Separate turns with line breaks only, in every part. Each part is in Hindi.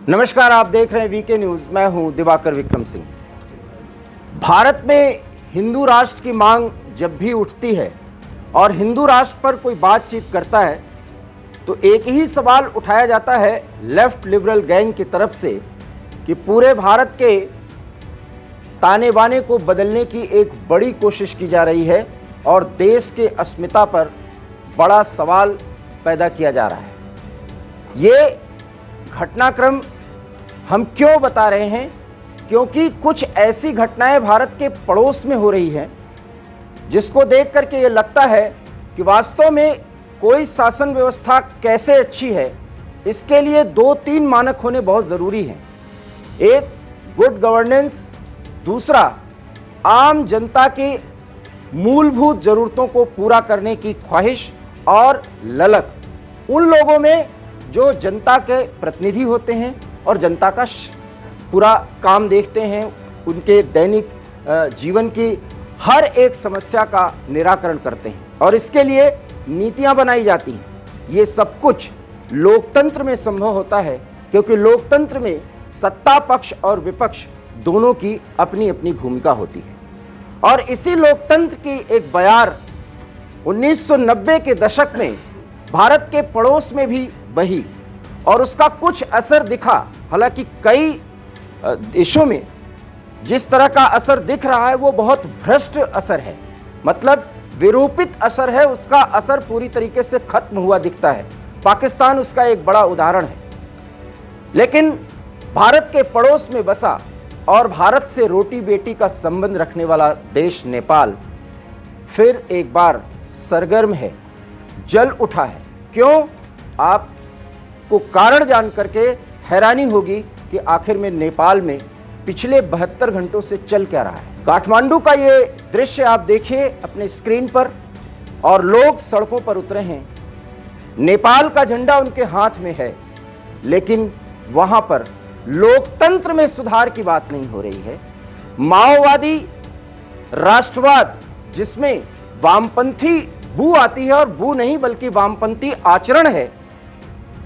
नमस्कार, आप देख रहे हैं वीके न्यूज़। मैं हूं दिवाकर विक्रम सिंह। भारत में हिंदू राष्ट्र की मांग जब भी उठती है और हिंदू राष्ट्र पर कोई बातचीत करता है तो एक ही सवाल उठाया जाता है लेफ्ट लिबरल गैंग की तरफ से कि पूरे भारत के ताने बाने को बदलने की एक बड़ी कोशिश की जा रही है और देश के अस्मिता पर बड़ा सवाल पैदा किया जा रहा है। ये घटनाक्रम हम क्यों बता रहे हैं? क्योंकि कुछ ऐसी घटनाएं भारत के पड़ोस में हो रही हैं जिसको देख करके ये लगता है कि वास्तव में कोई शासन व्यवस्था कैसे अच्छी है, इसके लिए 2-3 मानक होने बहुत ज़रूरी हैं। एक, गुड गवर्नेंस। दूसरा, आम जनता की मूलभूत ज़रूरतों को पूरा करने की ख्वाहिश और ललक उन लोगों में जो जनता के प्रतिनिधि होते हैं और जनता का पूरा काम देखते हैं, उनके दैनिक जीवन की हर एक समस्या का निराकरण करते हैं और इसके लिए नीतियां बनाई जाती हैं। ये सब कुछ लोकतंत्र में संभव होता है क्योंकि लोकतंत्र में सत्ता पक्ष और विपक्ष दोनों की अपनी अपनी भूमिका होती है। और इसी लोकतंत्र की एक बयार 1990 के दशक में भारत के पड़ोस में भी बही और उसका कुछ असर दिखा। हालांकि कई देशों में जिस तरह का असर दिख रहा है वो बहुत भ्रष्ट असर है, मतलब विरूपित असर है। उसका असर पूरी तरीके से खत्म हुआ दिखता है। पाकिस्तान उसका एक बड़ा उदाहरण है। लेकिन भारत के पड़ोस में बसा और भारत से रोटी बेटी का संबंध रखने वाला देश नेपाल फिर एक बार सरगर्म है, जल उठा है। क्यों? आपको कारण जान करके हैरानी होगी कि आखिर में नेपाल में पिछले 72 घंटों से चल क्या रहा है। काठमांडू का ये दृश्य आप देखिए अपने स्क्रीन पर और लोग सड़कों पर उतरे हैं। नेपाल का झंडा उनके हाथ में है, लेकिन वहां पर लोकतंत्र में सुधार की बात नहीं हो रही है। माओवादी राष्ट्रवाद, जिसमें वामपंथी बू आती है और बू नहीं बल्कि वामपंथी आचरण है,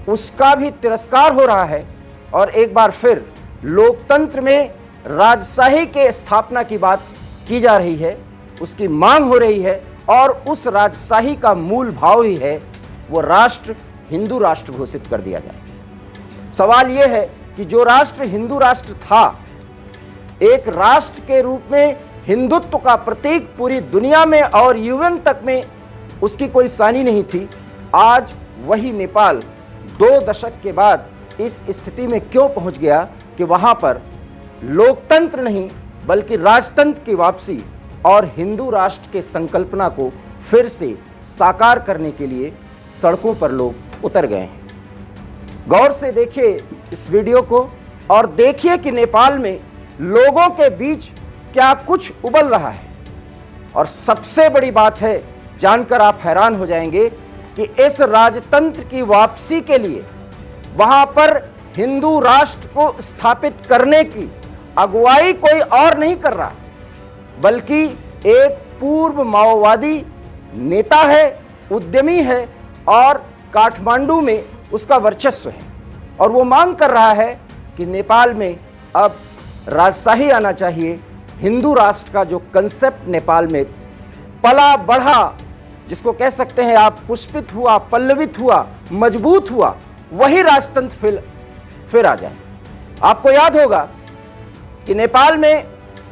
उसका भी तिरस्कार हो रहा है। और एक बार फिर लोकतंत्र में राजशाही के स्थापना की बात की जा रही है, उसकी मांग हो रही है और उस राजशाही का मूल भाव ही है वो राष्ट्र हिंदू राष्ट्र घोषित कर दिया जाए। सवाल यह है कि जो राष्ट्र हिंदू राष्ट्र था, एक राष्ट्र के रूप में हिंदुत्व का प्रतीक पूरी दुनिया में और यूएन तक में उसकी कोई सानी नहीं थी, आज वही नेपाल 2 दशक के बाद इस स्थिति में क्यों पहुंच गया कि वहां पर लोकतंत्र नहीं बल्कि राजतंत्र की वापसी और हिंदू राष्ट्र के संकल्पना को फिर से साकार करने के लिए सड़कों पर लोग उतर गए हैं। गौर से देखिए इस वीडियो को और देखिए कि नेपाल में लोगों के बीच क्या कुछ उबल रहा है। और सबसे बड़ी बात है, जानकर आप हैरान हो जाएंगे कि इस राजतंत्र की वापसी के लिए वहां पर हिंदू राष्ट्र को स्थापित करने की अगुवाई कोई और नहीं कर रहा, बल्कि एक पूर्व माओवादी नेता है, उद्यमी है और काठमांडू में उसका वर्चस्व है। और वो मांग कर रहा है कि नेपाल में अब राजशाही आना चाहिए। हिंदू राष्ट्र का जो कंसेप्ट नेपाल में पला बढ़ा, जिसको कह सकते हैं आप पुष्पित हुआ, पल्लवित हुआ, मजबूत हुआ, वही राजतंत्र फिर आ जाए। आपको याद होगा कि नेपाल में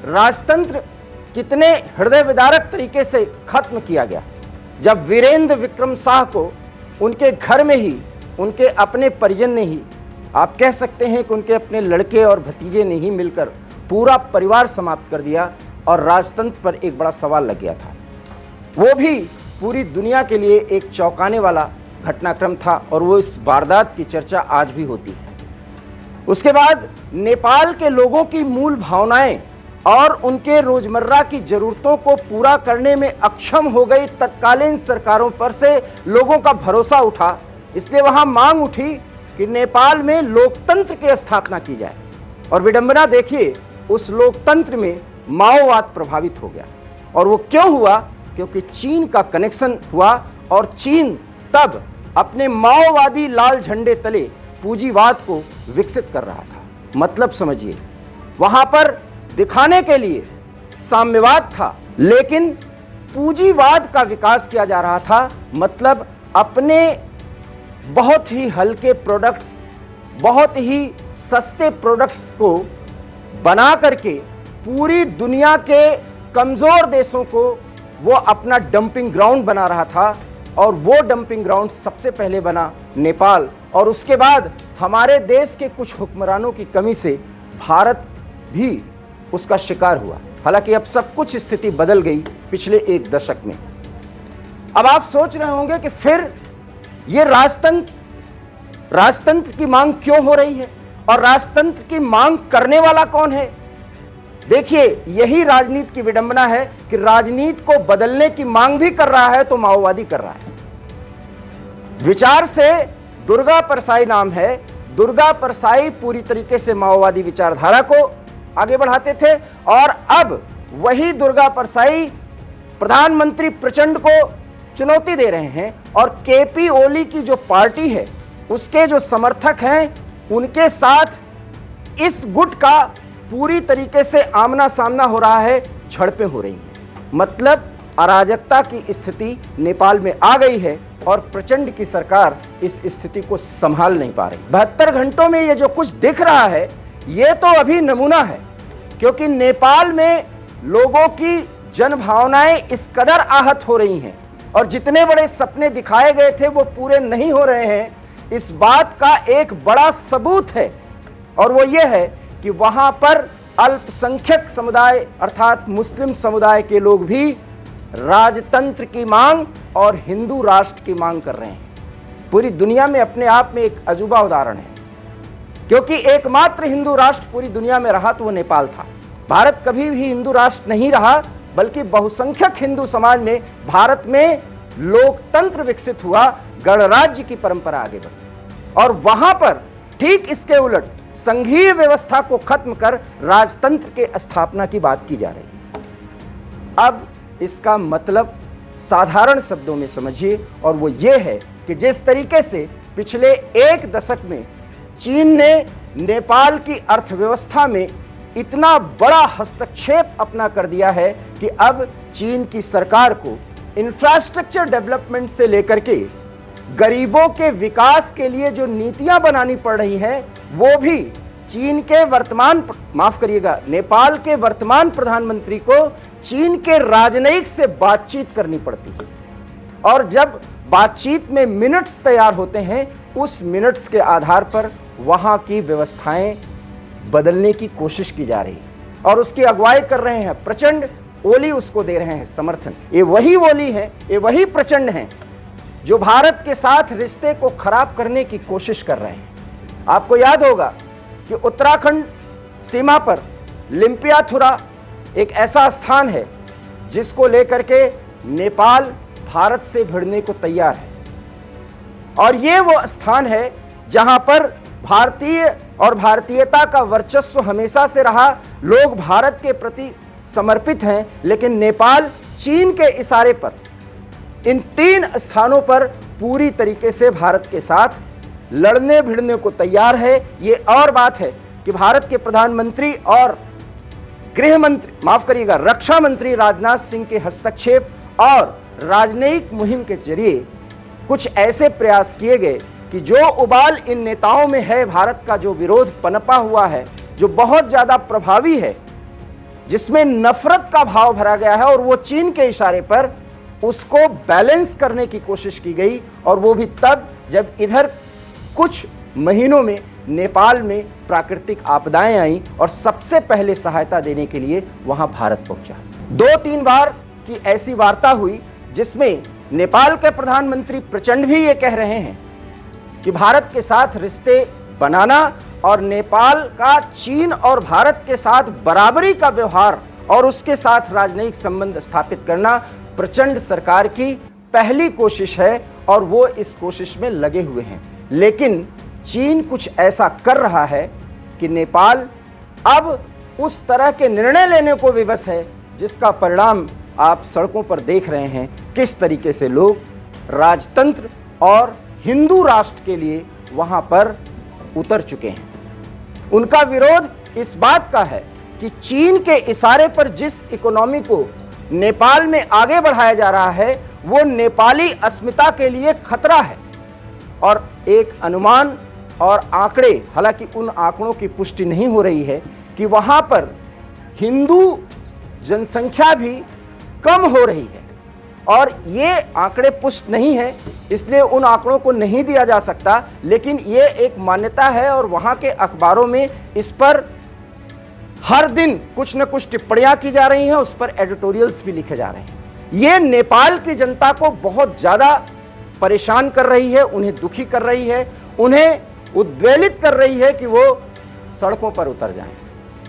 राजतंत्र कितने हृदय विदारक तरीके से खत्म किया गया, जब वीरेंद्र विक्रम शाह को उनके घर में ही उनके अपने परिजन ने ही, आप कह सकते हैं कि उनके अपने लड़के और भतीजे ने ही मिलकर पूरा परिवार समाप्त कर दिया और राजतंत्र पर एक बड़ा सवाल लग गया था। वो भी पूरी दुनिया के लिए एक चौंकाने वाला घटनाक्रम था और वो इस वारदात की चर्चा आज भी होती है। उसके बाद नेपाल के लोगों की मूल भावनाएं और उनके रोजमर्रा की जरूरतों को पूरा करने में अक्षम हो गई तत्कालीन सरकारों पर से लोगों का भरोसा उठा। इसलिए वहां मांग उठी कि नेपाल में लोकतंत्र की स्थापना की जाए। और विडंबना देखिए, उस लोकतंत्र में माओवाद प्रभावित हो गया। और वो क्यों हुआ? क्योंकि चीन का कनेक्शन हुआ और चीन तब अपने माओवादी लाल झंडे तले पूंजीवाद को विकसित कर रहा था। मतलब समझिए, वहां पर दिखाने के लिए साम्यवाद था, लेकिन पूंजीवाद का विकास किया जा रहा था। मतलब अपने बहुत ही हल्के प्रोडक्ट्स, बहुत ही सस्ते प्रोडक्ट्स को बना करके पूरी दुनिया के कमजोर देशों को वो अपना डंपिंग ग्राउंड बना रहा था। और वो डंपिंग ग्राउंड सबसे पहले बना नेपाल, और उसके बाद हमारे देश के कुछ हुक्मरानों की कमी से भारत भी उसका शिकार हुआ। हालांकि अब सब कुछ स्थिति बदल गई पिछले एक दशक में। अब आप सोच रहे होंगे कि फिर ये राजतंत्र की मांग क्यों हो रही है और राजतंत्र की मांग करने वाला कौन है। देखिए, यही राजनीति की विडंबना है कि राजनीति को बदलने की मांग भी कर रहा है तो माओवादी कर रहा है। विचार से दुर्गा परसाई नाम है। दुर्गा परसाई पूरी तरीके से माओवादी विचारधारा को आगे बढ़ाते थे, और अब वही दुर्गा परसाई प्रधानमंत्री प्रचंड को चुनौती दे रहे हैं। और केपी ओली की जो पार्टी है, उसके जो समर्थक हैं, उनके साथ इस गुट का पूरी तरीके से आमना सामना हो रहा है, झड़पें हो रही हैं। मतलब अराजकता की स्थिति नेपाल में आ गई है और प्रचंड की सरकार इस स्थिति को संभाल नहीं पा रही। 72 घंटों में ये जो कुछ दिख रहा है, ये तो अभी नमूना है, क्योंकि नेपाल में लोगों की जनभावनाएं इस कदर आहत हो रही हैं और जितने बड़े सपने दिखाए गए थे वो पूरे नहीं हो रहे हैं। इस बात का एक बड़ा सबूत है, और वो ये है कि वहां पर अल्पसंख्यक समुदाय अर्थात मुस्लिम समुदाय के लोग भी राजतंत्र की मांग और हिंदू राष्ट्र की मांग कर रहे हैं। पूरी दुनिया में अपने आप में एक अजूबा उदाहरण है, क्योंकि एकमात्र हिंदू राष्ट्र पूरी दुनिया में रहा तो वो नेपाल था। भारत कभी भी हिंदू राष्ट्र नहीं रहा, बल्कि बहुसंख्यक हिंदू समाज में भारत में लोकतंत्र विकसित हुआ, गणराज्य की परंपरा आगे बढ़ी, और वहां पर ठीक इसके उलट संघीय व्यवस्था को खत्म कर राजतंत्र के स्थापना की बात की जा रही है। अब इसका मतलब साधारण शब्दों में समझिए, और वो ये है कि जिस तरीके से पिछले एक दशक में चीन ने नेपाल की अर्थव्यवस्था में इतना बड़ा हस्तक्षेप अपना कर दिया है कि अब चीन की सरकार को इंफ्रास्ट्रक्चर डेवलपमेंट से लेकर के गरीबों के विकास के लिए जो नीतियां बनानी पड़ रही हैं, वो भी चीन के नेपाल के वर्तमान प्रधानमंत्री को चीन के राजनयिक से बातचीत करनी पड़ती है। और जब बातचीत में मिनट्स तैयार होते हैं, उस मिनट्स के आधार पर वहां की व्यवस्थाएं बदलने की कोशिश की जा रही है, और उसकी अगुवाई कर रहे हैं प्रचंड। ओली उसको दे रहे हैं समर्थन। ये वही ओली है, ये वही प्रचंड हैं जो भारत के साथ रिश्ते को खराब करने की कोशिश कर रहे हैं। आपको याद होगा कि उत्तराखंड सीमा पर लिम्पियाथुरा एक ऐसा स्थान है जिसको लेकर के नेपाल भारत से भिड़ने को तैयार है, और ये वो स्थान है जहां पर भारतीय और भारतीयता का वर्चस्व हमेशा से रहा। लोग भारत के प्रति समर्पित हैं, लेकिन नेपाल चीन के इशारे पर इन 3 स्थानों पर पूरी तरीके से भारत के साथ लड़ने भिड़ने को तैयार है। ये और बात है कि भारत के प्रधानमंत्री और रक्षा मंत्री राजनाथ सिंह के हस्तक्षेप और राजनयिक मुहिम के जरिए कुछ ऐसे प्रयास किए गए कि जो उबाल इन नेताओं में है, भारत का जो विरोध पनपा हुआ है, जो बहुत ज्यादा प्रभावी है, जिसमें नफरत का भाव भरा गया है, और वो चीन के इशारे पर उसको बैलेंस करने की कोशिश की गई। और वो भी तब जब इधर कुछ महीनों में नेपाल में प्राकृतिक आपदाएं आईं और सबसे पहले सहायता देने के लिए वहां भारत पहुंचा। 2-3 बार की ऐसी वार्ता हुई जिसमें नेपाल के प्रधानमंत्री प्रचंड भी ये कह रहे हैं कि भारत के साथ रिश्ते बनाना और नेपाल का चीन और भारत के साथ बराबरी का व्यवहार और उसके साथ राजनयिक संबंध स्थापित करना प्रचंड सरकार की पहली कोशिश है, और वो इस कोशिश में लगे हुए हैं। लेकिन चीन कुछ ऐसा कर रहा है कि नेपाल अब उस तरह के निर्णय लेने को विवश है जिसका परिणाम आप सड़कों पर देख रहे हैं। किस तरीके से लोग राजतंत्र और हिंदू राष्ट्र के लिए वहां पर उतर चुके हैं। उनका विरोध इस बात का है कि चीन के इशारे पर जिस इकोनॉमी को नेपाल में आगे बढ़ाया जा रहा है वो नेपाली अस्मिता के लिए खतरा है। और एक अनुमान और आंकड़े, हालांकि उन आंकड़ों की पुष्टि नहीं हो रही है कि वहां पर हिंदू जनसंख्या भी कम हो रही है, और ये आंकड़े पुष्ट नहीं है इसलिए उन आंकड़ों को नहीं दिया जा सकता, लेकिन ये एक मान्यता है और वहां के अखबारों में इस पर हर दिन कुछ न कुछ टिप्पणियां की जा रही हैं, उस पर एडिटोरियल्स भी लिखे जा रहे हैं। ये नेपाल की जनता को बहुत ज़्यादा परेशान कर रही है, उन्हें दुखी कर रही है, उन्हें उद्वेलित कर रही है कि वो सड़कों पर उतर जाएं।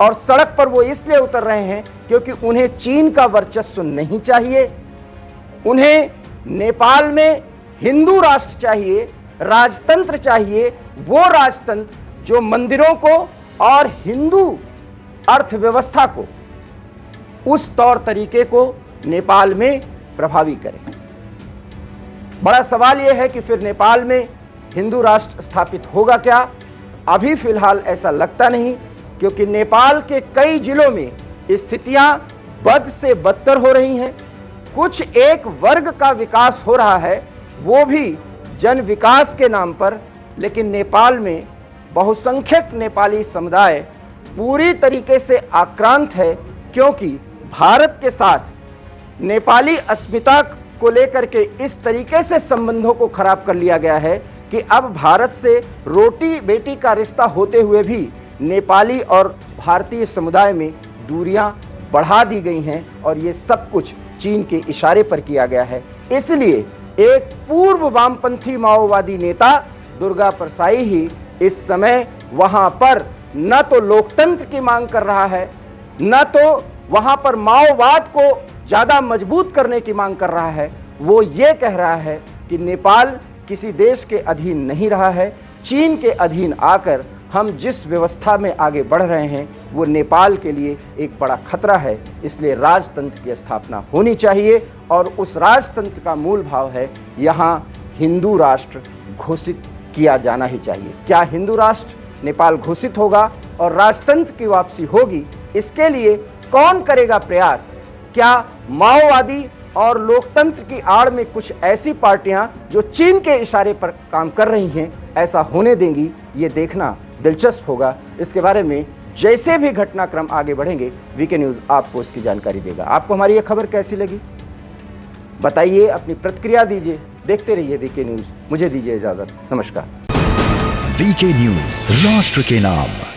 और सड़क पर वो इसलिए उतर रहे हैं क्योंकि उन्हें चीन का वर्चस्व नहीं चाहिए, उन्हें नेपाल में हिंदू राष्ट्र चाहिए, राजतंत्र चाहिए, वो राजतंत्र जो मंदिरों को और हिंदू अर्थव्यवस्था को, उस तौर तरीके को नेपाल में प्रभावी करे। बड़ा सवाल यह है कि फिर नेपाल में हिंदू राष्ट्र स्थापित होगा क्या? अभी फिलहाल ऐसा लगता नहीं, क्योंकि नेपाल के कई जिलों में स्थितियां बद से बदतर हो रही हैं। कुछ एक वर्ग का विकास हो रहा है, वो भी जन विकास के नाम पर, लेकिन नेपाल में बहुसंख्यक नेपाली समुदाय पूरी तरीके से आक्रांत है, क्योंकि भारत के साथ नेपाली अस्मिता को लेकर के इस तरीके से संबंधों को खराब कर लिया गया है कि अब भारत से रोटी बेटी का रिश्ता होते हुए भी नेपाली और भारतीय समुदाय में दूरियां बढ़ा दी गई हैं, और ये सब कुछ चीन के इशारे पर किया गया है। इसलिए एक पूर्व वामपंथी माओवादी नेता दुर्गा परसाई ही इस समय वहां पर न तो लोकतंत्र की मांग कर रहा है, न तो वहां पर माओवाद को ज्यादा मजबूत करने की मांग कर रहा है। वो ये कह रहा है कि नेपाल किसी देश के अधीन नहीं रहा है, चीन के अधीन आकर हम जिस व्यवस्था में आगे बढ़ रहे हैं वो नेपाल के लिए एक बड़ा खतरा है। इसलिए राजतंत्र की स्थापना होनी चाहिए, और उस राजतंत्र का मूल भाव है यहाँ हिंदू राष्ट्र घोषित किया जाना ही चाहिए। क्या हिंदू राष्ट्र नेपाल घोषित होगा और राजतंत्र की वापसी होगी? इसके लिए कौन करेगा प्रयास? क्या माओवादी और लोकतंत्र की आड़ में कुछ ऐसी पार्टियां जो चीन के इशारे पर काम कर रही हैं ऐसा होने देंगी? ये देखना दिलचस्प होगा। इसके बारे में जैसे भी घटनाक्रम आगे बढ़ेंगे वीके न्यूज़ आपको उसकी जानकारी देगा। आपको हमारी ये खबर कैसी लगी बताइए, अपनी प्रतिक्रिया दीजिए। देखते रहिए वीके न्यूज़। मुझे दीजिए इजाज़त। नमस्कार।
वीके न्यूज़, राष्ट्र के नाम।